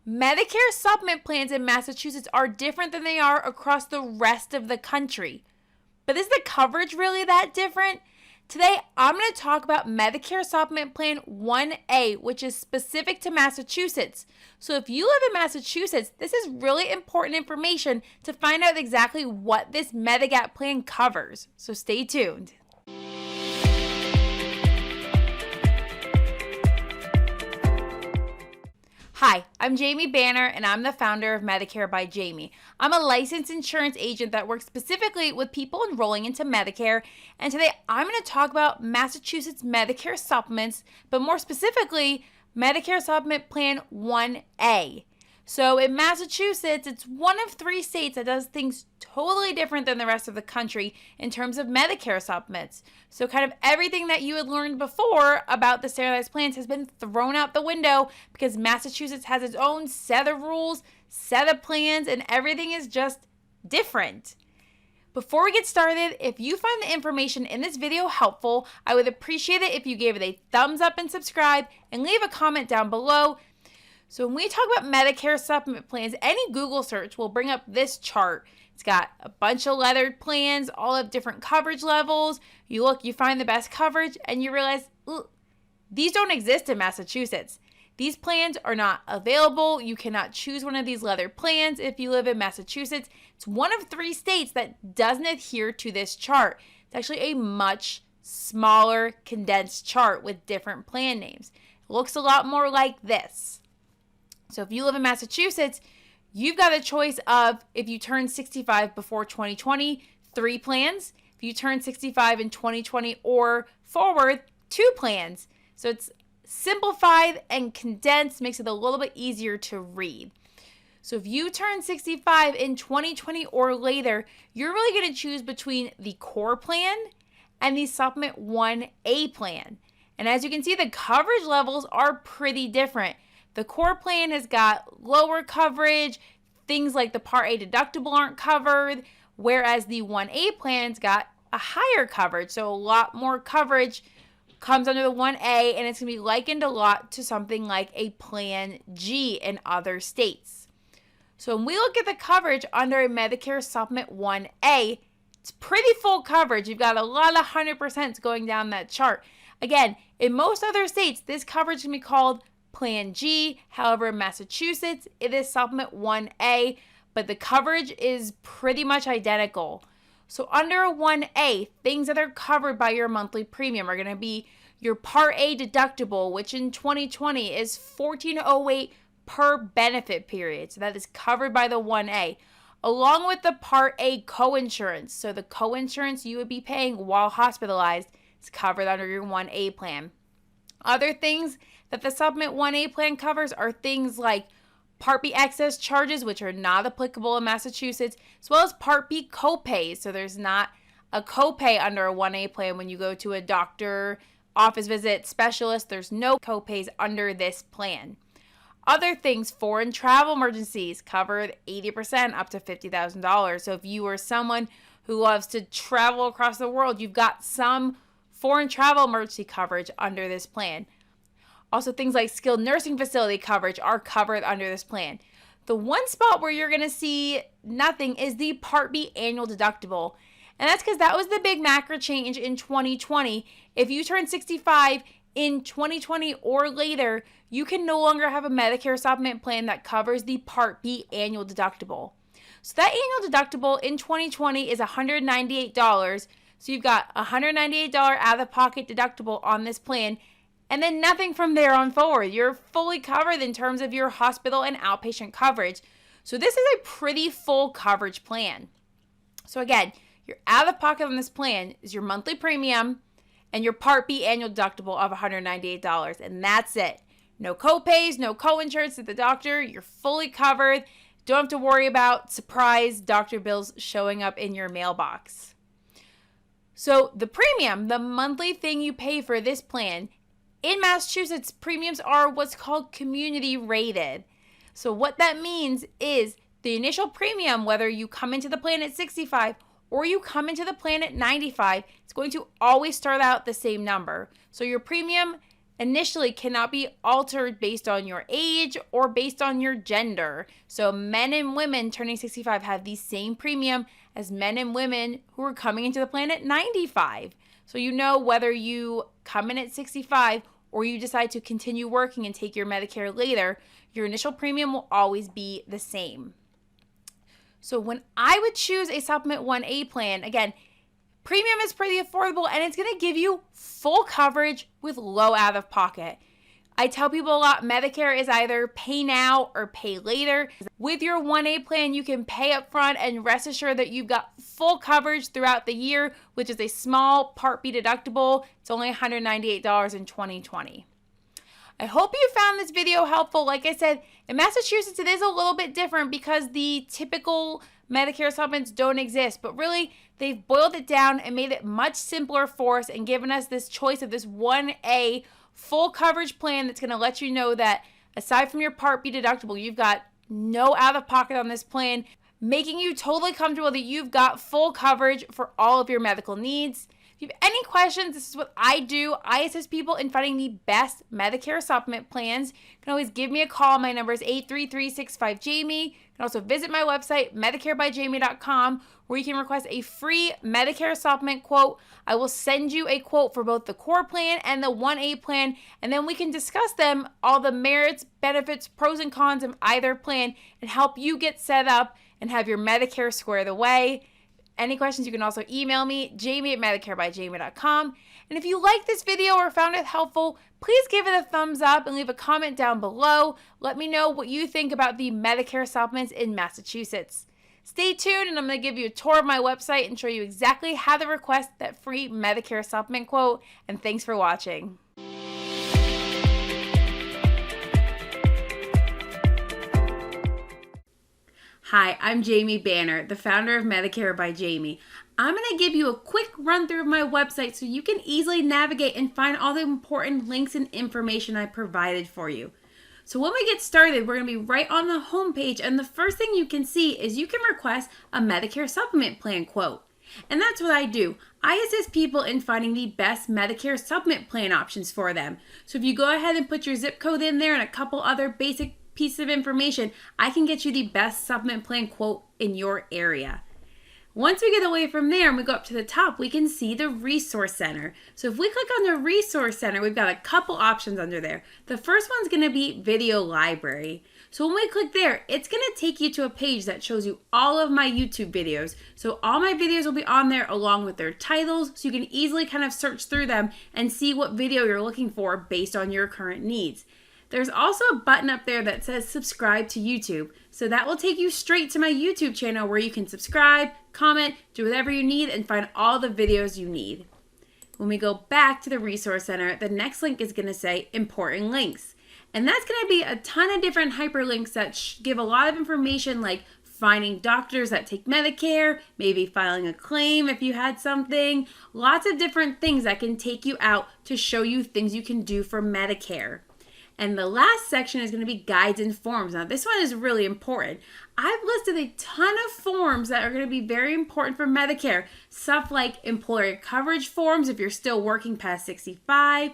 Medicare supplement plans in Massachusetts are different than they are across the rest of the country. But is the coverage really that different? Today, I'm going to talk about Medicare Supplement Plan 1A, which is specific to Massachusetts. So if you live in Massachusetts, this is really important information to find out exactly what this Medigap plan covers. So stay tuned. Hi, I'm Jamie Banner, and I'm the founder of Medicare by Jamie. I'm a licensed insurance agent that works specifically with people enrolling into Medicare, and today I'm going to talk about Massachusetts Medicare Supplements, but more specifically, Medicare Supplement Plan 1A. So in Massachusetts, it's one of 3 states that does things totally different than the rest of the country in terms of Medicare supplements. So kind of everything that you had learned before about the standardized plans has been thrown out the window because Massachusetts has its own set of rules, set of plans, and everything is just different. Before we get started, if you find the information in this video helpful, I would appreciate it if you gave it a thumbs up and subscribe and leave a comment down below. So when we talk about Medicare supplement plans, any Google search will bring up this chart. It's got a bunch of lettered plans, all of different coverage levels. You look, you find the best coverage, and you realize, these don't exist in Massachusetts. These plans are not available. You cannot choose one of these lettered plans if you live in Massachusetts. It's one of 3 states that doesn't adhere to this chart. It's actually a much smaller, condensed chart with different plan names. It looks a lot more like this. So if you live in Massachusetts, you've got a choice of, if you turn 65 before 2020, 3 plans. If you turn 65 in 2020 or forward, 2 plans. So it's simplified and condensed, makes it a little bit easier to read. So if you turn 65 in 2020 or later, you're really going to choose between the core plan and the Supplement 1A plan. And as you can see, the coverage levels are pretty different. The core plan has got lower coverage, things like the Part A deductible aren't covered, whereas the 1A plan's got a higher coverage, so a lot more coverage comes under the 1A, and it's going to be likened a lot to something like a Plan G in other states. So when we look at the coverage under a Medicare Supplement 1A, it's pretty full coverage. You've got a lot of 100% going down that chart. Again, in most other states, this coverage can be called Plan G. However, in Massachusetts, it is Supplement 1A, but the coverage is pretty much identical. So under a 1A, things that are covered by your monthly premium are going to be your Part A deductible, which in 2020 is $14.08 per benefit period. So that is covered by the 1A, along with the Part A coinsurance. So the coinsurance you would be paying while hospitalized is covered under your 1A plan. Other things that the Supplement 1A plan covers are things like Part B excess charges, which are not applicable in Massachusetts, as well as Part B copays. So there's not a copay under a 1A plan when you go to a doctor, office visit, specialist. There's no copays under this plan. Other things, foreign travel emergencies covered 80% up to $50,000. So if you are someone who loves to travel across the world, you've got some foreign travel emergency coverage under this plan. Also, things like skilled nursing facility coverage are covered under this plan. The one spot where you're going to see nothing is the Part B annual deductible. And that's because that was the big macro change in 2020. If you turn 65 in 2020 or later, you can no longer have a Medicare supplement plan that covers the Part B annual deductible. So that annual deductible in 2020 is $198. So you've got a $198 out-of-pocket deductible on this plan, and then nothing from there on forward. You're fully covered in terms of your hospital and outpatient coverage. So this is a pretty full coverage plan. So again, your out-of-pocket on this plan is your monthly premium and your Part B annual deductible of $198, and that's it. No copays, no coinsurance at the doctor. You're fully covered. Don't have to worry about surprise doctor bills showing up in your mailbox. So the premium, the monthly thing you pay for this plan, in Massachusetts, premiums are what's called community rated. So what that means is the initial premium, whether you come into the plan at 65 or you come into the plan at 95, it's going to always start out the same number. So your premium initially cannot be altered based on your age or based on your gender. So men and women turning 65 have the same premium as men and women who are coming into the plan at 95. So you know whether you come in at 65 or you decide to continue working and take your Medicare later, your initial premium will always be the same. So when I would choose a Supplement 1A plan, again, premium is pretty affordable and it's going to give you full coverage with low out of pocket. I tell people a lot, Medicare is either pay now or pay later. With your 1A plan, you can pay up front and rest assured that you've got full coverage throughout the year, which is a small Part B deductible. It's only $198 in 2020. I hope you found this video helpful. Like I said, in Massachusetts, it is a little bit different because the typical Medicare supplements don't exist, but really they've boiled it down and made it much simpler for us and given us this choice of this 1A full coverage plan that's going to let you know that aside from your Part B deductible, you've got no out of pocket on this plan, making you totally comfortable that you've got full coverage for all of your medical needs. If you have any questions, this is what I do. I assist people in finding the best Medicare supplement plans. You can always give me a call. My number is 833-65-JAMIE. You can also visit my website, medicarebyjamie.com, where you can request a free Medicare supplement quote. I will send you a quote for both the core plan and the 1A plan, and then we can discuss them, all the merits, benefits, pros and cons of either plan, and help you get set up and have your Medicare squared away. Any questions, you can also email me, jamie@medicarebyjamie.com. And if you liked this video or found it helpful, please give it a thumbs up and leave a comment down below. Let me know what you think about the Medicare supplements in Massachusetts. Stay tuned, and I'm going to give you a tour of my website and show you exactly how to request that free Medicare supplement quote. And thanks for watching. Hi, I'm Jamie Banner, the founder of Medicare by Jamie. I'm going to give you a quick run through of my website so you can easily navigate and find all the important links and information I provided for you. So when we get started, we're going to be right on the home page, and the first thing you can see is you can request a Medicare Supplement Plan quote. And that's what I do. I assist people in finding the best Medicare Supplement Plan options for them. So if you go ahead and put your zip code in there and a couple other basic piece of information, I can get you the best supplement plan quote in your area. Once we get away from there and we go up to the top, we can see the Resource Center. So if we click on the Resource Center, we've got a couple options under there. The first one's going to be Video Library. So when we click there, it's going to take you to a page that shows you all of my YouTube videos. So all my videos will be on there along with their titles, so you can easily kind of search through them and see what video you're looking for based on your current needs. There's also a button up there that says subscribe to YouTube. So that will take you straight to my YouTube channel where you can subscribe, comment, do whatever you need, and find all the videos you need. When we go back to the Resource Center, the next link is going to say important links. And that's going to be a ton of different hyperlinks that give a lot of information like finding doctors that take Medicare, maybe filing a claim if you had something, lots of different things that can take you out to show you things you can do for Medicare. And the last section is going to be guides and forms. Now, this one is really important. I've listed a ton of forms that are going to be very important for Medicare. Stuff like employer coverage forms if you're still working past 65,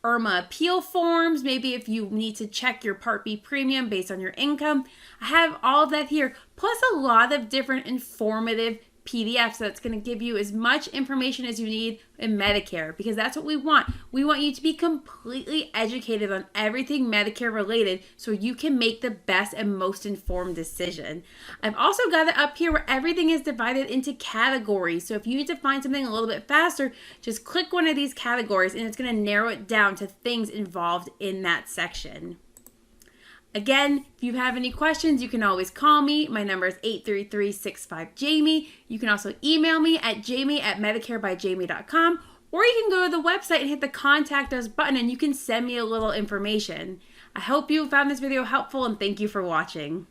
IRMA appeal forms, maybe if you need to check your Part B premium based on your income. I have all of that here, plus a lot of different informative PDFs that's going to give you as much information as you need in Medicare, because that's what we want. We want you to be completely educated on everything Medicare related so you can make the best and most informed decision. I've also got it up here where everything is divided into categories. So if you need to find something a little bit faster, just click one of these categories and it's going to narrow it down to things involved in that section. Again, if you have any questions, you can always call me. My number is 833-65-JAMIE. You can also email me at jamie@medicarebyjamie.com, or you can go to the website and hit the Contact Us button and you can send me a little information. I hope you found this video helpful and thank you for watching.